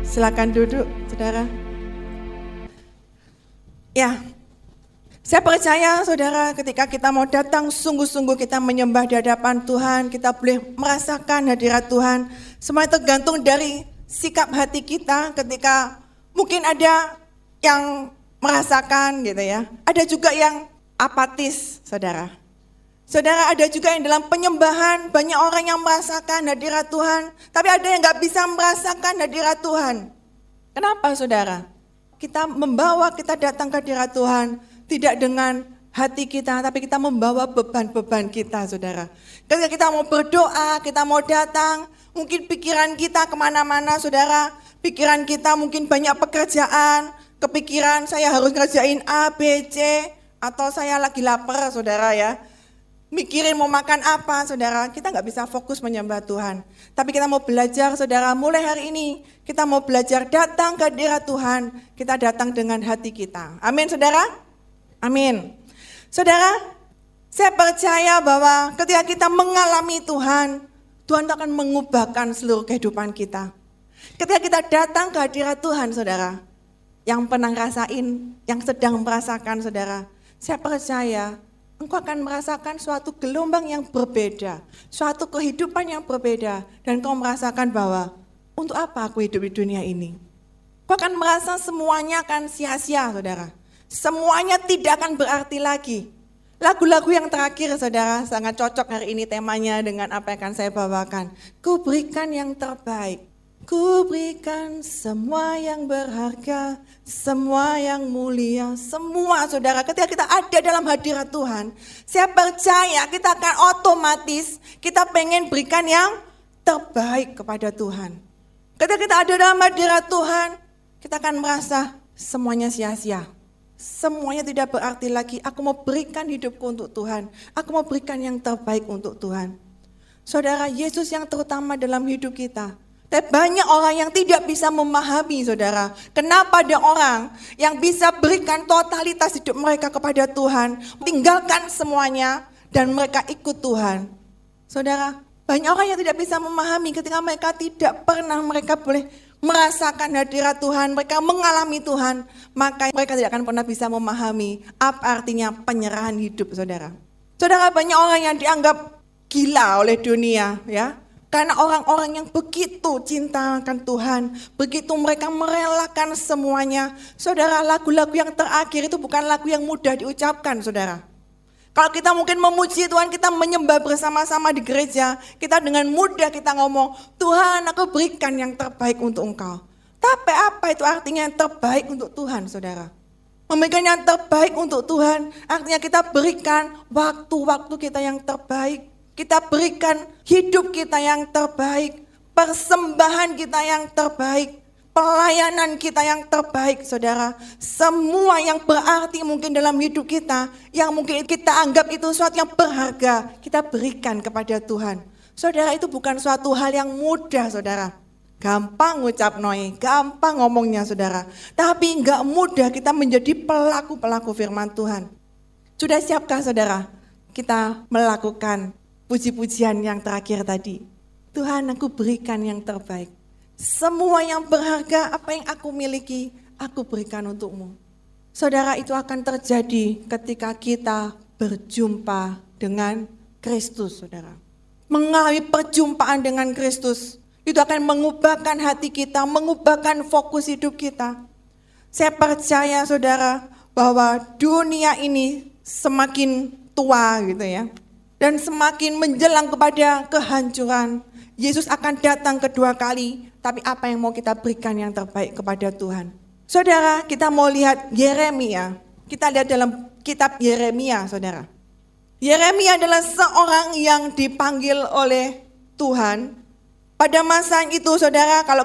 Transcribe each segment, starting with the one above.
Silakan duduk, saudara. Ya, saya percaya saudara ketika kita mau datang sungguh-sungguh kita menyembah di hadapan Tuhan, kita boleh merasakan hadirat Tuhan. Semua tergantung dari sikap hati kita ketika mungkin ada yang merasakan gitu ya. Ada juga yang apatis, saudara. Saudara, ada juga yang dalam penyembahan banyak orang yang merasakan hadirat Tuhan, tapi ada yang gak bisa merasakan hadirat Tuhan. Kenapa saudara? Kita datang ke hadirat Tuhan tidak dengan hati kita, tapi kita membawa beban-beban kita saudara. Ketika kita mau berdoa, kita mau datang, mungkin pikiran kita kemana-mana saudara. Pikiran kita mungkin banyak pekerjaan, kepikiran saya harus ngerjain A, B, C, atau saya lagi lapar saudara ya. Mikirin mau makan apa saudara, kita gak bisa fokus menyembah Tuhan. Tapi kita mau belajar saudara, mulai hari ini kita mau belajar datang ke hadirat Tuhan. Kita datang dengan hati kita. Amin saudara? Amin. Saudara, saya percaya bahwa ketika kita mengalami Tuhan, Tuhan akan mengubahkan seluruh kehidupan kita. Ketika kita datang ke hadirat Tuhan saudara, yang pernah rasain, yang sedang merasakan saudara, saya percaya engkau akan merasakan suatu gelombang yang berbeda, suatu kehidupan yang berbeda, dan kau merasakan bahwa untuk apa aku hidup di dunia ini? Kau akan merasa semuanya akan sia-sia, saudara. Semuanya tidak akan berarti lagi. Lagu-lagu yang terakhir, saudara, sangat cocok hari ini temanya dengan apa yang akan saya bawakan. Ku berikan yang terbaik. Ku berikan semua yang berharga, semua yang mulia, semua saudara. Ketika kita ada dalam hadirat Tuhan, saya percaya kita akan otomatis kita pengen berikan yang terbaik kepada Tuhan. Ketika kita ada dalam hadirat Tuhan, kita akan merasa semuanya sia-sia. Semuanya tidak berarti lagi. Aku mau berikan hidupku untuk Tuhan. Aku mau berikan yang terbaik untuk Tuhan. Saudara, Yesus yang terutama dalam hidup kita. Tapi banyak orang yang tidak bisa memahami saudara. Kenapa ada orang yang bisa berikan totalitas hidup mereka kepada Tuhan. Tinggalkan semuanya dan mereka ikut Tuhan. Saudara, banyak orang yang tidak bisa memahami ketika mereka tidak pernah mereka boleh merasakan hadirat Tuhan. Mereka mengalami Tuhan. Maka mereka tidak akan pernah bisa memahami apa artinya penyerahan hidup saudara. Saudara, banyak orang yang dianggap gila oleh dunia ya. Karena orang-orang yang begitu cinta akan Tuhan, begitu mereka merelakan semuanya. Saudara, lagu-lagu yang terakhir itu bukan lagu yang mudah diucapkan, saudara. Kalau kita mungkin memuji Tuhan, kita menyembah bersama-sama di gereja, kita dengan mudah kita ngomong, Tuhan aku berikan yang terbaik untuk Engkau. Tapi apa itu artinya yang terbaik untuk Tuhan, saudara? Memberikan yang terbaik untuk Tuhan, artinya kita berikan waktu-waktu kita yang terbaik. Kita berikan hidup kita yang terbaik, persembahan kita yang terbaik, pelayanan kita yang terbaik, saudara. Semua yang berarti mungkin dalam hidup kita, yang mungkin kita anggap itu sesuatu yang berharga, kita berikan kepada Tuhan. Saudara, itu bukan suatu hal yang mudah, saudara. Gampang ngucap noi, gampang ngomongnya, saudara. Tapi enggak mudah kita menjadi pelaku-pelaku firman Tuhan. Sudah siapkah, saudara? Kita melakukan puji-pujian yang terakhir tadi. Tuhan, aku berikan yang terbaik. Semua yang berharga, apa yang aku miliki, aku berikan untukmu. Saudara, itu akan terjadi ketika kita berjumpa dengan Kristus, saudara. Mengalami perjumpaan dengan Kristus, itu akan mengubahkan hati kita, mengubahkan fokus hidup kita. Saya percaya, saudara, bahwa dunia ini semakin tua gitu ya. Dan semakin menjelang kepada kehancuran, Yesus akan datang kedua kali. Tapi apa yang mau kita berikan yang terbaik kepada Tuhan? Saudara, kita mau lihat Yeremia. Kita lihat dalam kitab Yeremia, saudara. Yeremia adalah seorang yang dipanggil oleh Tuhan. Pada masa itu, saudara, kalau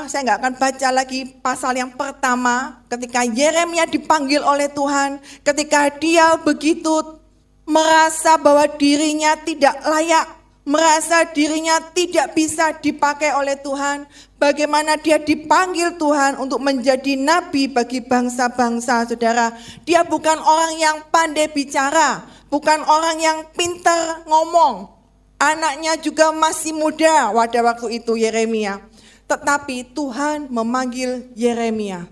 saya nggak akan baca lagi pasal yang pertama. Ketika Yeremia dipanggil oleh Tuhan, ketika dia begitu merasa bahwa dirinya tidak layak, merasa dirinya tidak bisa dipakai oleh Tuhan. Bagaimana dia dipanggil Tuhan untuk menjadi nabi bagi bangsa-bangsa, saudara. Dia bukan orang yang pandai bicara, bukan orang yang pintar ngomong. Anaknya juga masih muda pada waktu itu Yeremia. tetapi Tuhan memanggil Yeremia.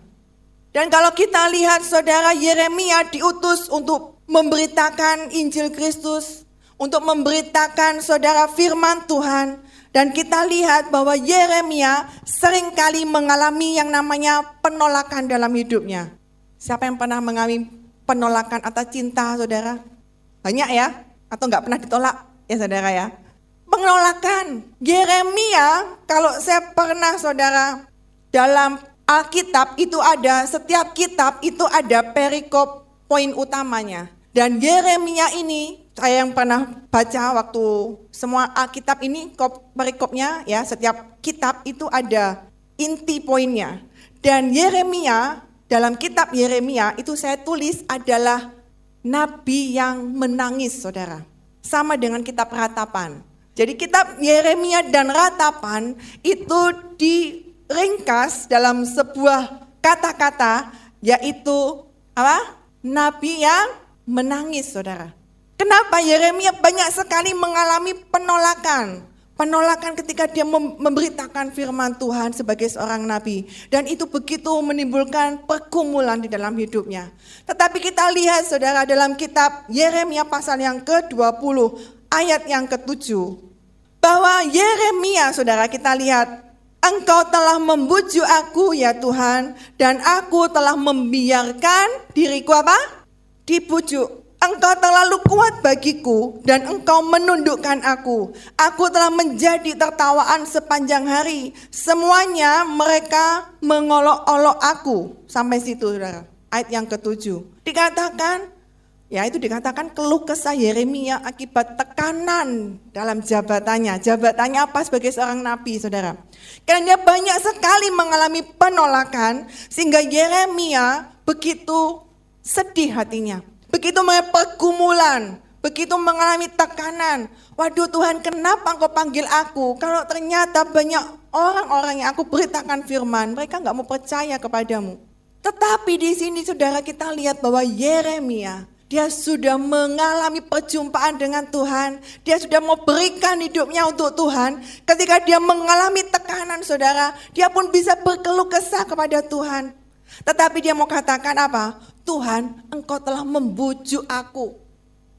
Dan kalau kita lihat saudara, Yeremia diutus untuk memberitakan Injil Kristus, untuk memberitakan saudara firman Tuhan. Dan kita lihat bahwa Yeremia seringkali mengalami yang namanya penolakan dalam hidupnya. Siapa yang pernah mengalami penolakan atas cinta saudara? Banyak ya? Atau enggak pernah ditolak ya saudara ya? Penolakan. Yeremia, kalau saya pernah saudara, dalam Alkitab itu ada, setiap kitab itu ada perikop poin utamanya. Dan Yeremia ini, saya yang pernah baca waktu semua Alkitab ini, perikopnya ya, setiap kitab itu ada inti poinnya. Dan Yeremia, dalam kitab Yeremia itu saya tulis adalah nabi yang menangis saudara. Sama dengan kitab Ratapan. Jadi kitab Yeremia dan Ratapan itu diringkas dalam sebuah kata-kata, yaitu apa? Nabi yang menangis saudara. Kenapa Yeremia banyak sekali mengalami penolakan? Penolakan ketika dia memberitakan firman Tuhan sebagai seorang nabi. Dan itu begitu menimbulkan pergumulan di dalam hidupnya. Tetapi kita lihat saudara dalam kitab Yeremia pasal yang ke-20 ayat yang ke-7. Bahwa Yeremia saudara kita lihat, Engkau telah membujuk aku ya Tuhan, dan aku telah membiarkan diriku apa? Dibujuk. Engkau terlalu kuat bagiku dan engkau menundukkan aku. Aku telah menjadi tertawaan sepanjang hari. Semuanya mereka mengolok-olok aku. Sampai situ saudara. Ayat yang ke-7. Dikatakan, ya itu dikatakan keluh kesah Yeremia akibat tekanan dalam jabatannya. Jabatannya apa sebagai seorang nabi saudara? Karena dia banyak sekali mengalami penolakan sehingga Yeremia begitu sedih hatinya. Begitu mengalami pergumulan, begitu mengalami tekanan. Waduh Tuhan, kenapa engkau panggil aku? Kalau ternyata banyak orang-orang yang aku beritakan firman, mereka enggak mau percaya kepadamu. Tetapi di sini saudara kita lihat bahwa Yeremia, dia sudah mengalami perjumpaan dengan Tuhan. Dia sudah mau berikan hidupnya untuk Tuhan. Ketika dia mengalami tekanan saudara, dia pun bisa berkeluh kesah kepada Tuhan. Tetapi dia mau katakan apa? Tuhan, engkau telah membujuk aku.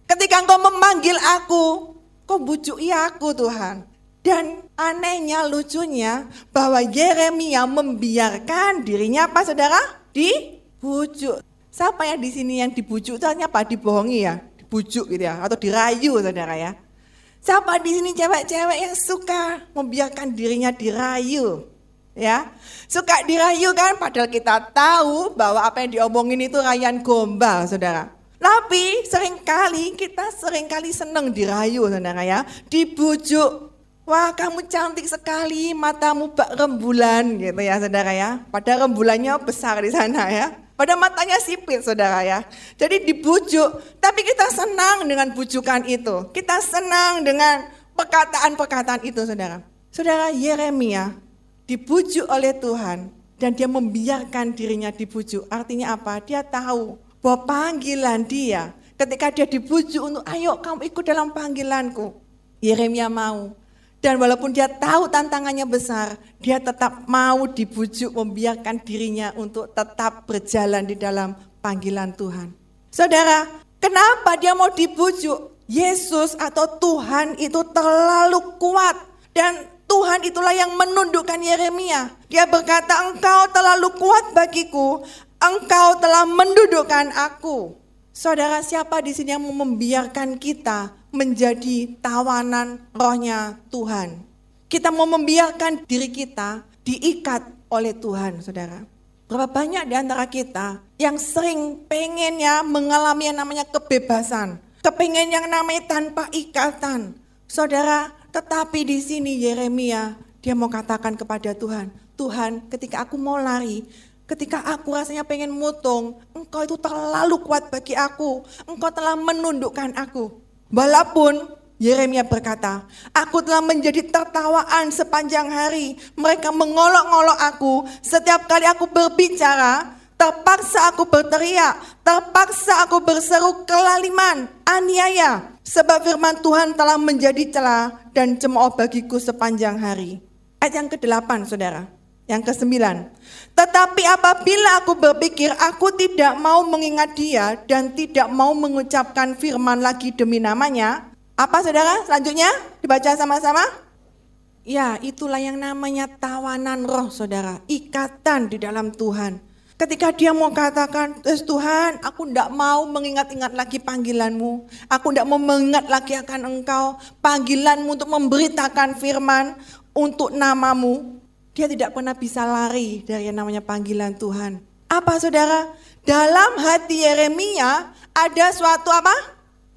Ketika engkau memanggil aku, kau bujuki aku Tuhan. Dan anehnya, lucunya, bahwa Yeremia membiarkan dirinya apa saudara? Dibujuk. Siapa yang di sini yang dibujuk? Itu artinya apa? Dibohongi ya? Dibujuk gitu ya? Atau dirayu saudara ya? Siapa di sini cewek-cewek yang suka membiarkan dirinya dirayu? Ya, suka dirayu kan, padahal kita tahu bahwa apa yang diomongin itu rayuan gombal saudara. Tapi kita seringkali senang dirayu saudara ya, dibujuk. Wah kamu cantik sekali, matamu bak rembulan gitu ya saudara ya. Padahal rembulannya besar di sana ya. Pada matanya sipit saudara ya. Jadi dibujuk, tapi kita senang dengan bujukan itu. Kita senang dengan perkataan-perkataan itu saudara. Saudara, Yeremia dibujuk oleh Tuhan dan dia membiarkan dirinya dibujuk. Artinya apa? Dia tahu bahwa panggilan dia, ketika dia dibujuk untuk ayo kamu ikut dalam panggilanku. Yeremia mau. Dan walaupun dia tahu tantangannya besar, dia tetap mau dibujuk, membiarkan dirinya untuk tetap berjalan di dalam panggilan Tuhan. Saudara, kenapa dia mau dibujuk? Yesus atau Tuhan itu terlalu kuat dan Tuhan itulah yang menundukkan Yeremia. Dia berkata, engkau terlalu kuat bagiku, engkau telah mendudukkan aku. Saudara, siapa di sini yang mau membiarkan kita menjadi tawanan rohnya Tuhan? Kita mau membiarkan diri kita diikat oleh Tuhan, saudara. Berapa banyak di antara kita yang sering pengennya mengalami yang namanya kebebasan, kepengen yang namanya tanpa ikatan. Saudara, tetapi di sini Yeremia, dia mau katakan kepada Tuhan, Tuhan ketika aku mau lari, ketika aku rasanya pengen mutung, engkau itu terlalu kuat bagi aku, engkau telah menundukkan aku. Walaupun Yeremia berkata, aku telah menjadi tertawaan sepanjang hari, mereka mengolok-olok aku, setiap kali aku berbicara, terpaksa aku berteriak, terpaksa aku berseru kelaliman, aniaya. Sebab firman Tuhan telah menjadi celah dan cemooh bagiku sepanjang hari. Ayat yang ke-8 saudara, yang ke-9. Tetapi apabila aku berpikir aku tidak mau mengingat dia dan tidak mau mengucapkan firman lagi demi namanya. Apa saudara selanjutnya? Dibaca sama-sama. Ya, itulah yang namanya tawanan roh saudara, ikatan di dalam Tuhan. Ketika dia mau katakan, Tuhan aku tidak mau mengingat-ingat lagi panggilanmu. Aku tidak mau mengingat lagi akan engkau. Panggilanmu untuk memberitakan firman untuk namamu. Dia tidak pernah bisa lari dari yang namanya panggilan Tuhan. Apa saudara? Dalam hati Yeremia ada suatu apa?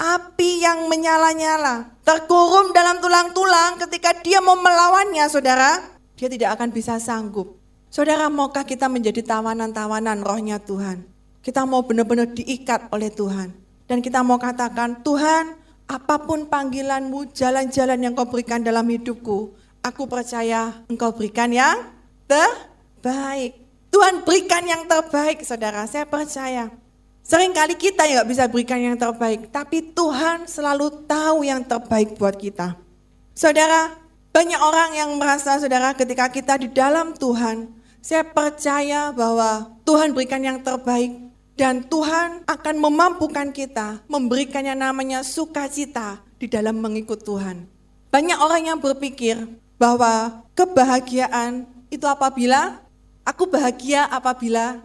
Api yang menyala-nyala. Terkurung dalam tulang-tulang ketika dia mau melawannya saudara. Dia tidak akan bisa sanggup. Saudara, maukah kita menjadi tawanan-tawanan rohnya Tuhan? Kita mau benar-benar diikat oleh Tuhan. Dan kita mau katakan, Tuhan, apapun panggilanmu, jalan-jalan yang kau berikan dalam hidupku, aku percaya engkau berikan yang terbaik. Tuhan berikan yang terbaik, saudara, saya percaya. Seringkali kita yang gak bisa berikan yang terbaik, tapi Tuhan selalu tahu yang terbaik buat kita. Saudara, banyak orang yang merasa, saudara, ketika kita di dalam Tuhan, saya percaya bahwa Tuhan berikan yang terbaik dan Tuhan akan memampukan kita memberikan yang namanya sukacita di dalam mengikut Tuhan. Banyak orang yang berpikir bahwa kebahagiaan itu apabila aku bahagia apabila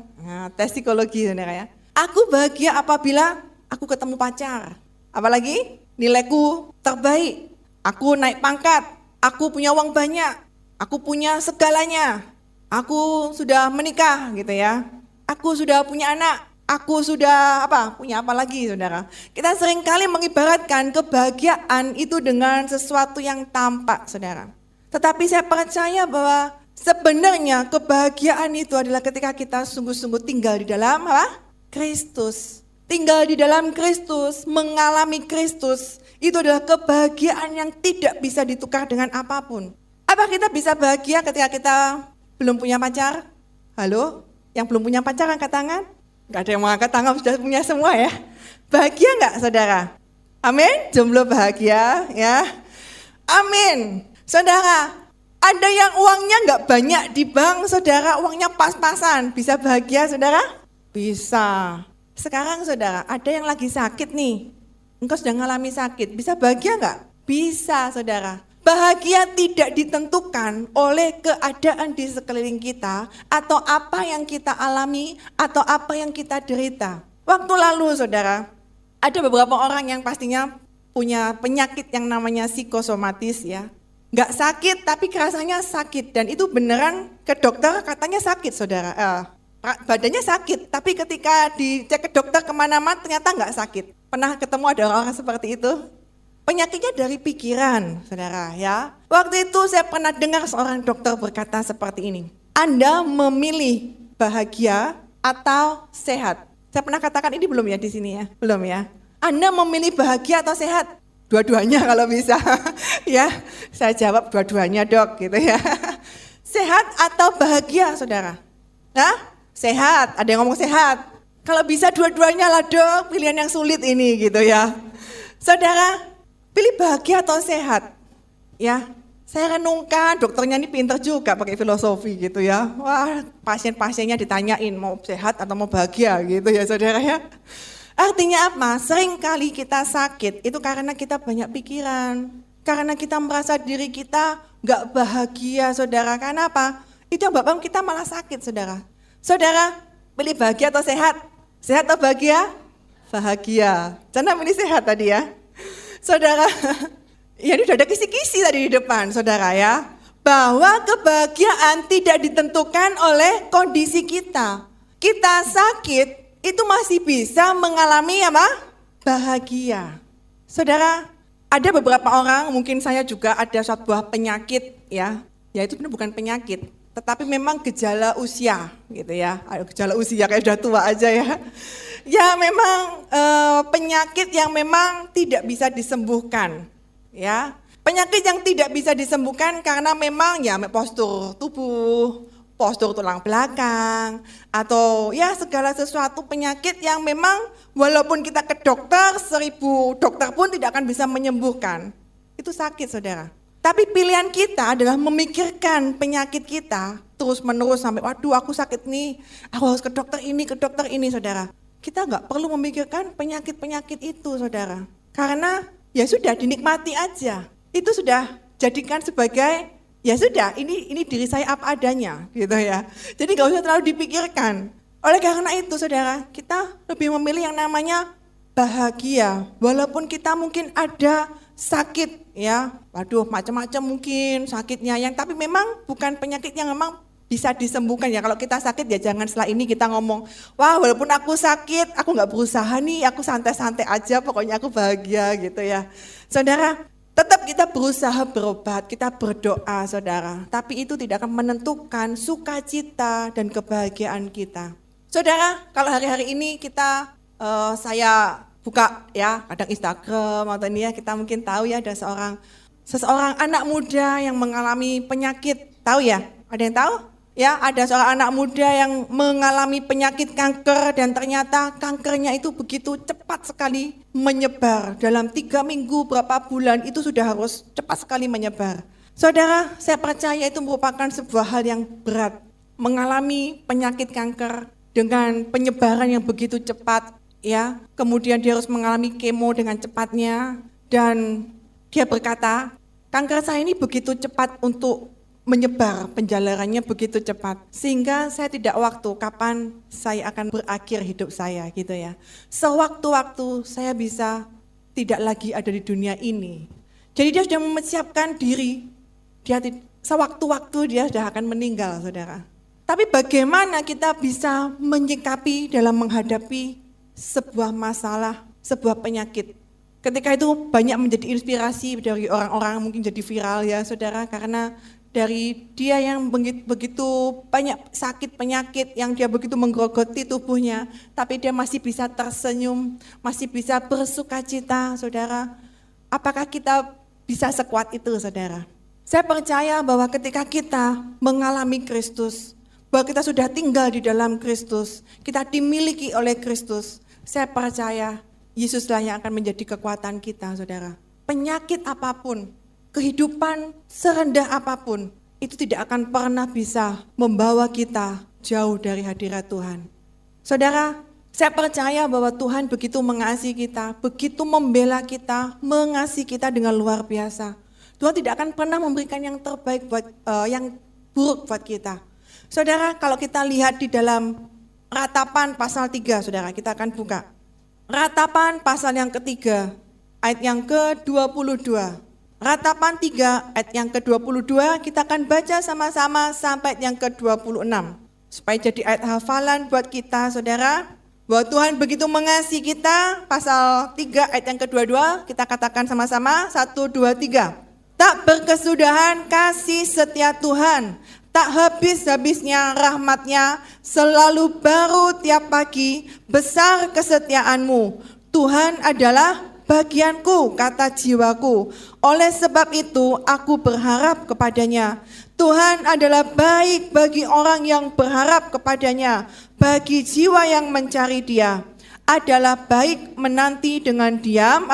tes psikologi saudara ya. Aku bahagia apabila aku ketemu pacar. Apalagi nilaiku terbaik. Aku naik pangkat, aku punya uang banyak, aku punya segalanya. Aku sudah menikah gitu ya. Aku sudah punya anak. Aku sudah punya apa lagi saudara. Kita seringkali mengibaratkan kebahagiaan itu dengan sesuatu yang tampak saudara. Tetapi saya percaya bahwa sebenarnya kebahagiaan itu adalah ketika kita sungguh-sungguh tinggal di dalam Kristus. Tinggal di dalam Kristus, mengalami Kristus. Itu adalah kebahagiaan yang tidak bisa ditukar dengan apapun. Apa kita bisa bahagia ketika kita belum punya pacar? Halo? Yang belum punya pacar angkat tangan? Gak ada yang mau angkat tangan, sudah punya semua ya. Bahagia gak saudara? Amin? Jomblo bahagia ya. Amin. Saudara, ada yang uangnya gak banyak di bank, saudara, uangnya pas-pasan. Bisa bahagia saudara? Bisa. Sekarang saudara, ada yang lagi sakit nih. Engkau sudah mengalami sakit, bisa bahagia gak? Bisa saudara. Bahagia tidak ditentukan oleh keadaan di sekeliling kita atau apa yang kita alami atau apa yang kita derita. Waktu lalu saudara, ada beberapa orang yang pastinya punya penyakit yang namanya psikosomatis ya. Nggak sakit tapi kerasanya sakit dan itu beneran ke dokter katanya sakit saudara. Badannya sakit tapi ketika dicek ke dokter kemana-mana ternyata nggak sakit. Pernah ketemu ada orang seperti itu? Penyakitnya dari pikiran, saudara ya. Waktu itu saya pernah dengar seorang dokter berkata seperti ini. Anda memilih bahagia atau sehat? Saya pernah katakan ini belum ya di sini ya? Belum ya? Anda memilih bahagia atau sehat? Dua-duanya kalau bisa. Ya, saya jawab dua-duanya dok gitu ya. Sehat atau bahagia saudara? Nah, sehat. Ada yang ngomong sehat. Kalau bisa dua-duanya lah dok, pilihan yang sulit ini gitu ya. Saudara, pilih bahagia atau sehat? Ya, saya renungkan, dokternya ini pintar juga pakai filosofi gitu ya. Wah, pasien-pasiennya ditanyain mau sehat atau mau bahagia gitu ya saudara ya. Artinya apa? Seringkali kita sakit itu karena kita banyak pikiran. Karena kita merasa diri kita gak bahagia saudara. Karena apa? Itu yang bapak kita malah sakit saudara. Saudara, pilih bahagia atau sehat? Sehat atau bahagia? Bahagia. Jangan pilih sehat tadi ya. Saudara, ya ini sudah ada kisi-kisi tadi di depan saudara ya. Bahwa kebahagiaan tidak ditentukan oleh kondisi kita. Kita sakit itu masih bisa mengalami apa? Bahagia. Saudara, ada beberapa orang, mungkin saya juga ada sebuah penyakit ya. Ya itu benar bukan penyakit, tetapi memang gejala usia gitu ya. Gejala usia kayak udah tua aja ya. Ya memang penyakit yang memang tidak bisa disembuhkan ya. Penyakit yang tidak bisa disembuhkan karena memang ya postur tubuh, postur tulang belakang atau ya segala sesuatu penyakit yang memang walaupun kita ke dokter 1000 dokter pun tidak akan bisa menyembuhkan. Itu sakit saudara. Tapi pilihan kita adalah memikirkan penyakit kita terus menerus sampai waduh aku sakit nih, aku harus ke dokter ini saudara. Kita nggak perlu memikirkan penyakit-penyakit itu saudara. Karena ya sudah dinikmati aja. Itu sudah jadikan sebagai ya sudah ini diri saya apa adanya gitu ya. Jadi nggak usah terlalu dipikirkan. Oleh karena itu saudara, kita lebih memilih yang namanya bahagia. Walaupun kita mungkin ada sakit ya, waduh macam-macam mungkin sakitnya yang tapi memang bukan penyakit yang memang bisa disembuhkan ya. Kalau kita sakit ya jangan setelah ini kita ngomong, wah walaupun aku sakit, aku nggak berusaha nih, aku santai-santai aja, pokoknya aku bahagia gitu ya. Saudara, tetap kita berusaha berobat, kita berdoa saudara, tapi itu tidak akan menentukan sukacita dan kebahagiaan kita. Saudara, kalau hari-hari ini saya buka ya kadang Instagram atau ini ya kita mungkin tahu ya ada seseorang anak muda yang mengalami penyakit, tahu ya? Ada yang tahu? Ya, ada seorang anak muda yang mengalami penyakit kanker dan ternyata kankernya itu begitu cepat sekali menyebar. Dalam 3 minggu berapa bulan itu sudah harus cepat sekali menyebar. Saudara, saya percaya itu merupakan sebuah hal yang berat. Mengalami penyakit kanker dengan penyebaran yang begitu cepat. Ya, kemudian dia harus mengalami kemo dengan cepatnya dan dia berkata, kanker saya ini begitu cepat untuk menyebar, penjalarannya begitu cepat sehingga saya tidak waktu kapan saya akan berakhir hidup saya gitu ya. Sewaktu-waktu saya bisa tidak lagi ada di dunia ini. Jadi dia sudah mempersiapkan diri, sewaktu-waktu dia sudah akan meninggal saudara. Tapi bagaimana kita bisa menyikapi dalam menghadapi sebuah masalah, sebuah penyakit. Ketika itu banyak menjadi inspirasi dari orang-orang mungkin jadi viral ya saudara, karena dari dia yang begitu banyak sakit penyakit yang dia begitu menggerogoti tubuhnya, tapi dia masih bisa tersenyum, masih bisa bersukacita saudara. Apakah kita bisa sekuat itu saudara? Saya percaya bahwa ketika kita mengalami Kristus, bahwa kita sudah tinggal di dalam Kristus, kita dimiliki oleh Kristus, saya percaya Yesuslah yang akan menjadi kekuatan kita, saudara. Penyakit apapun, kehidupan serendah apapun, itu tidak akan pernah bisa membawa kita jauh dari hadirat Tuhan. Saudara, saya percaya bahwa Tuhan begitu mengasihi kita, begitu membela kita, mengasihi kita dengan luar biasa. Tuhan tidak akan pernah memberikan yang terbaik yang buruk buat kita. Saudara, kalau kita lihat di dalam Ratapan pasal 3, saudara, kita akan buka. Ratapan pasal yang ketiga, ayat yang ke-22. Ratapan 3, ayat yang ke-22, kita akan baca sama-sama sampai yang ke-26. Supaya jadi ayat hafalan buat kita, saudara. Bahwa Tuhan begitu mengasihi kita, pasal 3, ayat yang ke-22, kita katakan sama-sama, 1, 2, 3. Tak berkesudahan kasih setia Tuhan, tak habis-habisnya rahmatnya, selalu baru tiap pagi, besar kesetiaanmu. Tuhan adalah bagianku, kata jiwaku. Oleh sebab itu aku berharap kepadanya. Tuhan adalah baik bagi orang yang berharap kepadanya, bagi jiwa yang mencari Dia. Adalah baik menanti dengan diam,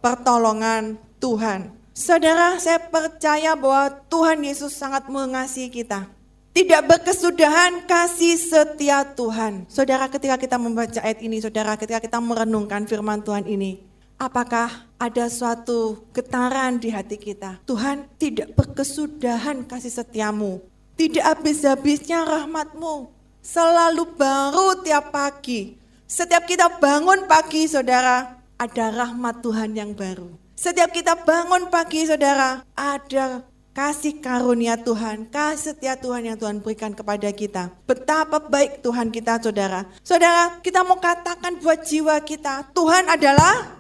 pertolongan Tuhan. Saudara, saya percaya bahwa Tuhan Yesus sangat mengasihi kita. Tidak berkesudahan kasih setia Tuhan. Saudara, ketika kita membaca ayat ini, saudara, ketika kita merenungkan firman Tuhan ini, apakah ada suatu getaran di hati kita? Tuhan, tidak berkesudahan kasih setiamu. Tidak habis-habisnya rahmatmu. Selalu baru tiap pagi. Setiap kita bangun pagi, saudara, ada rahmat Tuhan yang baru. Setiap kita bangun pagi, saudara, ada kasih karunia Tuhan, kasih setia Tuhan yang Tuhan berikan kepada kita. Betapa baik Tuhan kita, saudara. Saudara, kita mau katakan buat jiwa kita, Tuhan adalah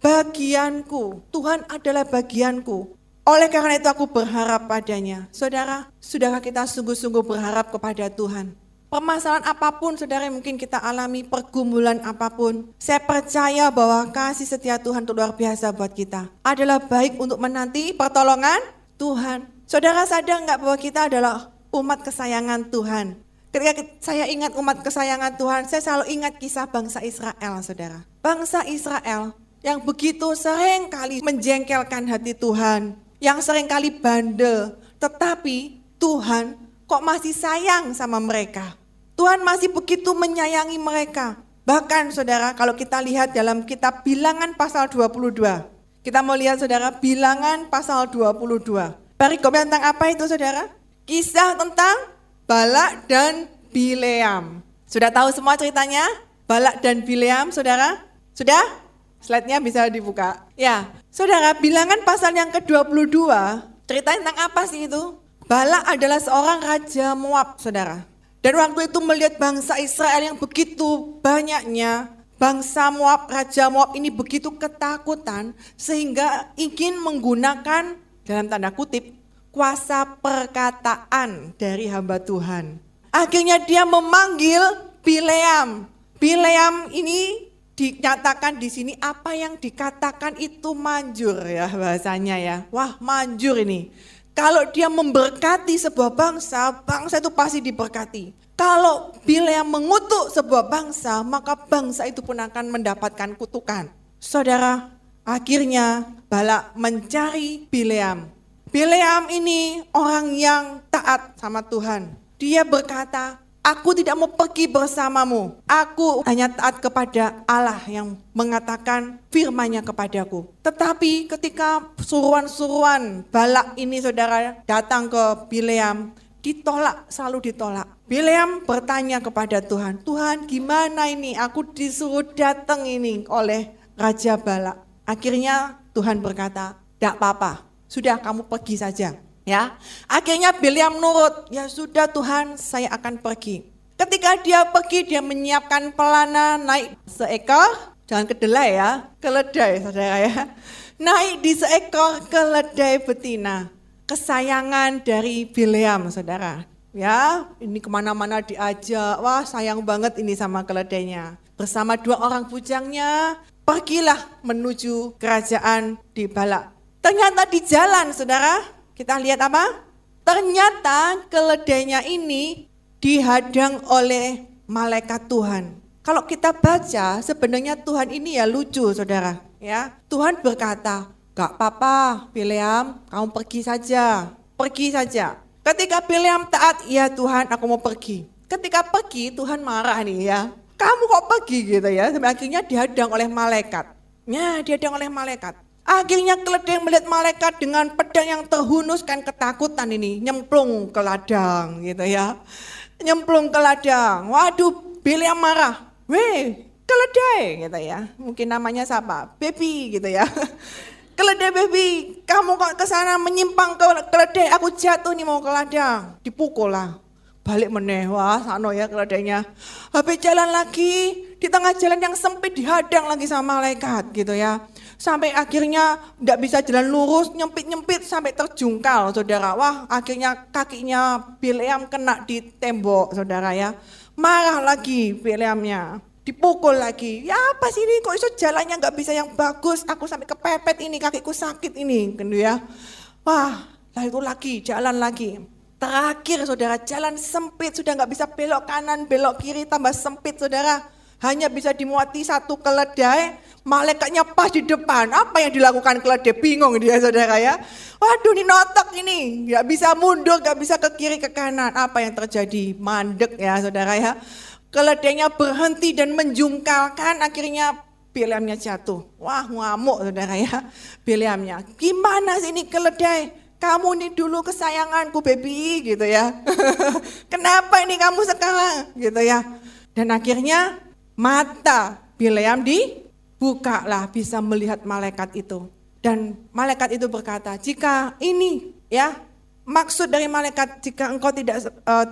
bagianku. Tuhan adalah bagianku. Oleh karena itu aku berharap padanya. Saudara, sudahkah kita sungguh-sungguh berharap kepada Tuhan? Permasalahan apapun saudara yang mungkin kita alami, pergumulan apapun, saya percaya bahwa kasih setia Tuhan itu luar biasa buat kita. Adalah baik untuk menanti pertolongan Tuhan. Saudara sadar nggak bahwa kita adalah umat kesayangan Tuhan? Ketika saya ingat umat kesayangan Tuhan, saya selalu ingat kisah bangsa Israel, saudara. Bangsa Israel yang begitu sering kali menjengkelkan hati Tuhan. yang seringkali bandel, tetapi Tuhan kok masih sayang sama mereka. Tuhan masih begitu menyayangi mereka. Bahkan saudara, kalau kita lihat dalam kitab Bilangan pasal 22. Kita mau lihat saudara, Bilangan pasal 22. Perikopnya tentang apa itu saudara? Kisah tentang Balak dan Bileam. Sudah tahu semua ceritanya? Balak dan Bileam saudara? Sudah? Slide-nya bisa dibuka. Ya, saudara, Bilangan pasal yang ke-22, ceritanya tentang apa sih itu? Balak adalah seorang raja Moab, saudara. Dan waktu itu melihat bangsa Israel yang begitu banyaknya, bangsa Moab, raja Moab ini begitu ketakutan, sehingga ingin menggunakan, dalam tanda kutip, kuasa perkataan dari hamba Tuhan. Akhirnya dia memanggil Bileam. Bileam ini dinyatakan di sini apa yang dikatakan itu manjur ya bahasanya ya. Wah, manjur ini. Kalau dia memberkati sebuah bangsa, bangsa itu pasti diberkati. Kalau Bileam mengutuk sebuah bangsa, maka bangsa itu pun akan mendapatkan kutukan. Saudara, akhirnya Balak mencari Bileam. Bileam ini orang yang taat sama Tuhan. Dia berkata, aku tidak mau pergi bersamamu. Aku hanya taat kepada Allah yang mengatakan firman-Nya kepadaku. Tetapi ketika suruhan-suruhan Balak ini saudara datang ke Bileam, ditolak, selalu ditolak. Bileam bertanya kepada Tuhan, Tuhan gimana ini? Aku disuruh datang ini oleh Raja Balak. Akhirnya Tuhan berkata, tidak apa-apa, sudah kamu pergi saja. Ya, akhirnya Bileam nurut, ya sudah Tuhan saya akan pergi. Ketika dia pergi, dia menyiapkan pelana, naik seekor, jangan kedelai ya, keledai saudara ya. Naik di seekor keledai betina, kesayangan dari Bileam saudara. Ya, ini kemana-mana diajak, wah sayang banget ini sama keledainya. Bersama 2 orang bujangnya, pergilah menuju kerajaan di Balak. Ternyata di jalan saudara, kita lihat apa? Ternyata keledainya ini dihadang oleh malaikat Tuhan. Kalau kita baca sebenarnya Tuhan ini ya lucu saudara. Ya, Tuhan berkata, gak apa-apa Bileam, kamu pergi saja. Pergi saja. Ketika Bileam taat, ya Tuhan aku mau pergi. Ketika pergi Tuhan marah nih ya. Kamu kok pergi gitu ya. Sampai akhirnya dihadang oleh malaikat. Ya, dihadang oleh malaikat. Akhirnya keledai melihat malaikat dengan pedang yang terhunuskan ketakutan ini. Nyemplung ke ladang gitu ya. Nyemplung ke ladang. Waduh, Bileam marah. Weh, keledai gitu ya. Mungkin namanya siapa? Baby gitu ya. Keledai baby, kamu kok ke sana menyimpang ke keledai. Aku jatuh nih mau ke ladang. Dipukul lah. Balik meneh, wah sano ya keledainya. Habis jalan lagi, di tengah jalan yang sempit dihadang lagi sama malaikat gitu ya. Sampai akhirnya tidak bisa jalan lurus, nyempit-nyempit sampai terjungkal saudara. Wah akhirnya kakinya Bileam kena di tembok saudara ya. Marah lagi Bileamnya, dipukul lagi. Ya apa sih ini kok iso jalannya gak bisa yang bagus, aku sampai kepepet ini, kakiku sakit ini gitu ya. Wah lah itu lagi, jalan lagi. Terakhir saudara, jalan sempit, sudah gak bisa belok kanan, belok kiri, tambah sempit saudara. Hanya bisa dimuati 1 keledai, malaikatnya pas di depan. Apa yang dilakukan keledai? Bingung dia saudara ya. Waduh ini notok ini, gak bisa mundur, gak bisa ke kiri ke kanan. Apa yang terjadi? Mandek ya saudara ya. Keledainya berhenti dan menjungkalkan, akhirnya Bileamnya jatuh. Wah ngamuk saudara ya, Bileamnya. Gimana sih ini keledai? Kamu ini dulu kesayanganku baby gitu ya. Kenapa ini kamu sekarang gitu ya. Dan akhirnya mata Bileam dibuka lah, bisa melihat malaikat itu. Dan malaikat itu berkata, jika ini ya maksud dari malaikat, jika engkau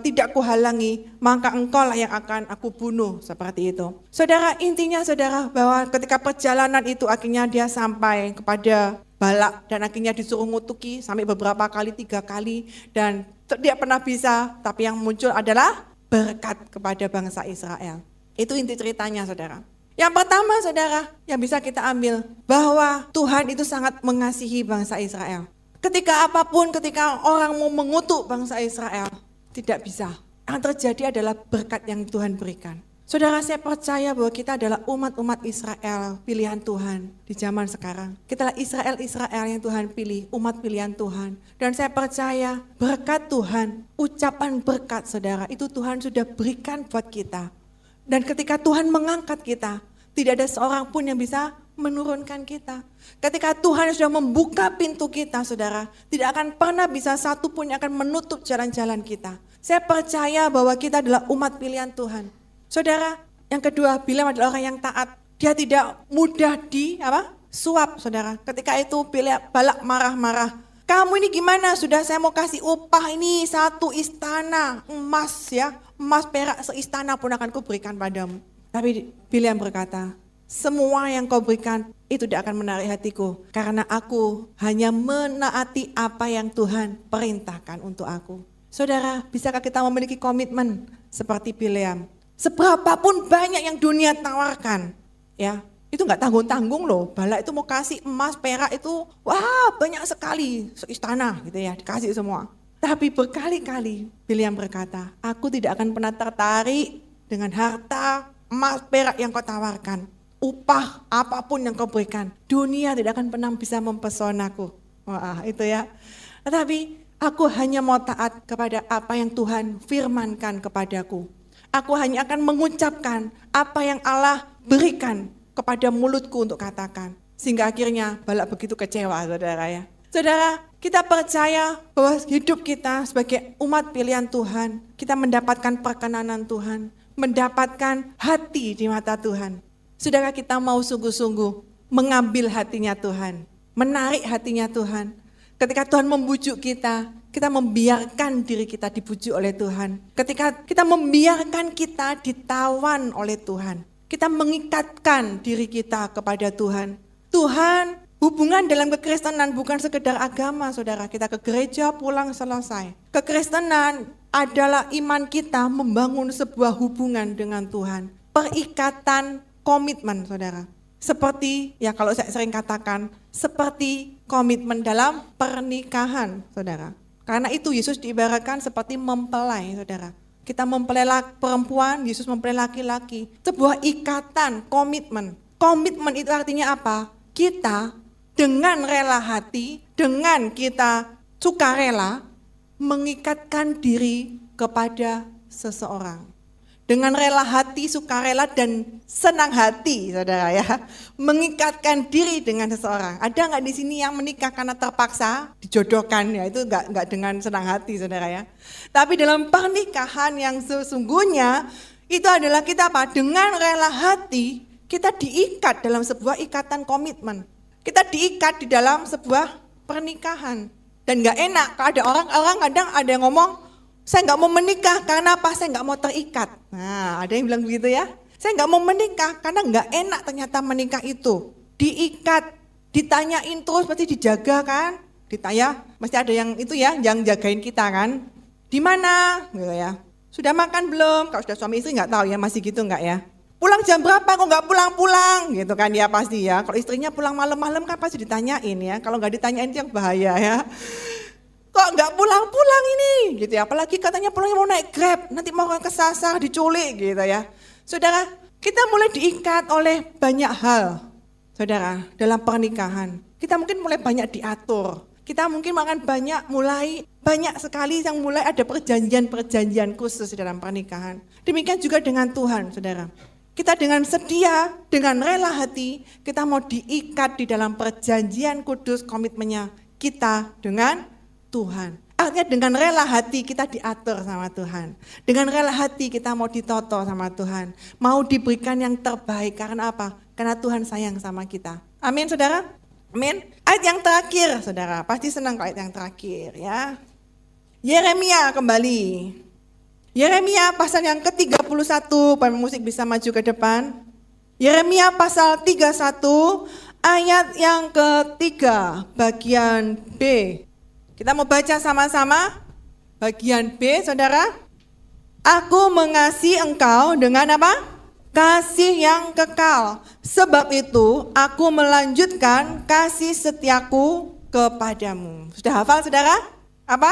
tidak kuhalangi, maka engkau lah yang akan aku bunuh, seperti itu. Saudara, intinya saudara bahwa ketika perjalanan itu akhirnya dia sampai kepada Balak dan akhirnya disuruh ngutuki sampai beberapa kali, 3 kali dan tidak pernah bisa, tapi yang muncul adalah berkat kepada bangsa Israel. Itu inti ceritanya saudara. Yang pertama saudara yang bisa kita ambil bahwa Tuhan itu sangat mengasihi bangsa Israel. Ketika apapun, ketika orang mau mengutuk bangsa Israel, tidak bisa. Yang terjadi adalah berkat yang Tuhan berikan. Saudara, saya percaya bahwa kita adalah umat-umat Israel, pilihan Tuhan di zaman sekarang. Kita adalah Israel yang Tuhan pilih, umat pilihan Tuhan. Dan saya percaya berkat Tuhan, ucapan berkat saudara, itu Tuhan sudah berikan buat kita. Dan ketika Tuhan mengangkat kita, tidak ada seorang pun yang bisa menurunkan kita. Ketika Tuhan sudah membuka pintu kita, saudara, tidak akan pernah bisa satu pun yang akan menutup jalan-jalan kita. Saya percaya bahwa kita adalah umat pilihan Tuhan. Saudara, yang kedua, Bileam adalah orang yang taat. Dia tidak mudah suap, saudara. Ketika itu Balak marah-marah. Kamu ini gimana? Sudah saya mau kasih upah ini 1 istana emas ya. Emas perak seistana pun akan kuberikan padamu. Tapi Bileam berkata, semua yang kau berikan itu tidak akan menarik hatiku. Karena aku hanya menaati apa yang Tuhan perintahkan untuk aku. Saudara, bisakah kita memiliki komitmen seperti Bileam? Seberapapun banyak yang dunia tawarkan, ya itu nggak tanggung-tanggung loh. Balak itu mau kasih emas, perak itu, wah banyak sekali seistana gitu ya, dikasih semua. Tapi berkali-kali Bileam berkata, aku tidak akan pernah tertarik dengan harta, emas, perak yang kau tawarkan. Upah apapun yang kau berikan, dunia tidak akan pernah bisa mempesonaku. Wah itu ya. Tetapi aku hanya mau taat kepada apa yang Tuhan firmankan kepadaku. Aku hanya akan mengucapkan apa yang Allah berikan kepada mulutku untuk katakan. Sehingga akhirnya Balak begitu kecewa, saudara ya. Saudara, kita percaya bahwa hidup kita sebagai umat pilihan Tuhan, kita mendapatkan perkenanan Tuhan, mendapatkan hati di mata Tuhan. Sudahkah kita mau sungguh-sungguh mengambil hatinya Tuhan, menarik hatinya Tuhan? Ketika Tuhan membujuk kita membiarkan diri kita dibujuk oleh Tuhan. Ketika kita membiarkan kita ditawan oleh Tuhan, kita mengikatkan diri kita kepada Tuhan. Tuhan, hubungan dalam kekristenan bukan sekedar agama, saudara. Kita ke gereja, pulang, selesai. Kekristenan adalah iman kita membangun sebuah hubungan dengan Tuhan. Perikatan komitmen, saudara. Seperti, ya kalau saya sering katakan, seperti komitmen dalam pernikahan, saudara. Karena itu Yesus diibaratkan seperti mempelai, saudara. Kita mempelai perempuan, Yesus mempelai laki-laki. Sebuah ikatan, komitmen. Komitmen itu artinya apa? Kita dengan rela hati, dengan kita sukarela, mengikatkan diri kepada seseorang. Dengan rela hati, sukarela dan senang hati, saudara ya, mengikatkan diri dengan seseorang. Ada nggak di sini yang menikah karena terpaksa dijodohkan? Ya itu nggak dengan senang hati, saudara ya. Tapi dalam pernikahan yang sesungguhnya itu adalah kita apa? Dengan rela hati kita diikat dalam sebuah ikatan komitmen. Kita diikat di dalam sebuah pernikahan. Dan nggak enak kalau ada orang kadang ada yang ngomong, saya nggak mau menikah karena apa? Saya nggak mau terikat. Nah, ada yang bilang begitu ya. Saya nggak mau menikah karena nggak enak ternyata menikah itu. Diikat, ditanyain terus, pasti dijaga kan? Ditanya, mesti ada yang itu ya, yang jagain kita kan? Di mana? Gitu ya. Sudah makan belum? Kalau sudah suami istri nggak tahu ya, masih gitu nggak ya? Pulang jam berapa? Kok nggak pulang-pulang? Gitu kan dia pasti ya. Kalau istrinya pulang malam-malam kan pasti ditanyain ya. Kalau nggak ditanyain itu yang bahaya ya. Kok nggak pulang-pulang ini gitu ya, apalagi katanya pulangnya mau naik Grab, nanti mau kesasar, diculik gitu ya. Saudara, kita mulai diikat oleh banyak hal, saudara, dalam pernikahan. Kita mungkin mulai banyak diatur, kita mungkin mulai banyak sekali yang mulai ada perjanjian-perjanjian khusus dalam pernikahan. Demikian juga dengan Tuhan, saudara. Kita dengan setia, dengan rela hati, kita mau diikat di dalam perjanjian kudus komitmennya kita dengan Tuhan. Artinya dengan rela hati kita diatur sama Tuhan. Dengan rela hati kita mau ditoto sama Tuhan. Mau diberikan yang terbaik. Karena apa? Karena Tuhan sayang sama kita. Amin, saudara? Amin. Ayat yang terakhir, saudara. Pasti senang kalau ayat yang terakhir ya. Yeremia kembali. Yeremia pasal yang ke-31. Pemain musik bisa maju ke depan. Yeremia pasal 31 ayat yang ketiga bagian B. Kita mau baca sama-sama bagian B, saudara. Aku mengasihi engkau dengan apa? Kasih yang kekal. Sebab itu aku melanjutkan kasih setiaku kepadamu. Sudah hafal, saudara? Apa?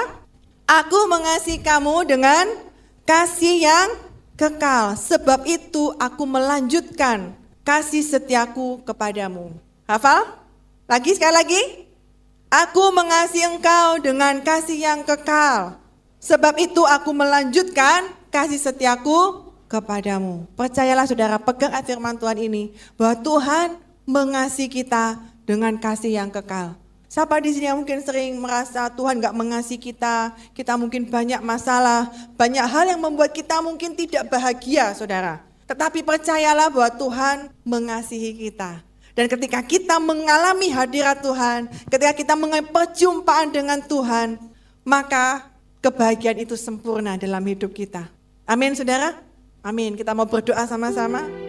Aku mengasihi kamu dengan kasih yang kekal. Sebab itu aku melanjutkan kasih setiaku kepadamu. Hafal? Lagi, sekali lagi. Aku mengasihi engkau dengan kasih yang kekal. Sebab itu aku melanjutkan kasih setiaku kepadamu. Percayalah saudara, pegang firman Tuhan ini, bahwa Tuhan mengasihi kita dengan kasih yang kekal. Siapa di sini yang mungkin sering merasa Tuhan gak mengasihi kita mungkin banyak masalah, banyak hal yang membuat kita mungkin tidak bahagia, saudara. Tetapi percayalah bahwa Tuhan mengasihi kita. Dan ketika kita mengalami hadirat Tuhan, ketika kita mengalami perjumpaan dengan Tuhan, maka kebahagiaan itu sempurna dalam hidup kita. Amin, saudara? Amin. Kita mau berdoa sama-sama.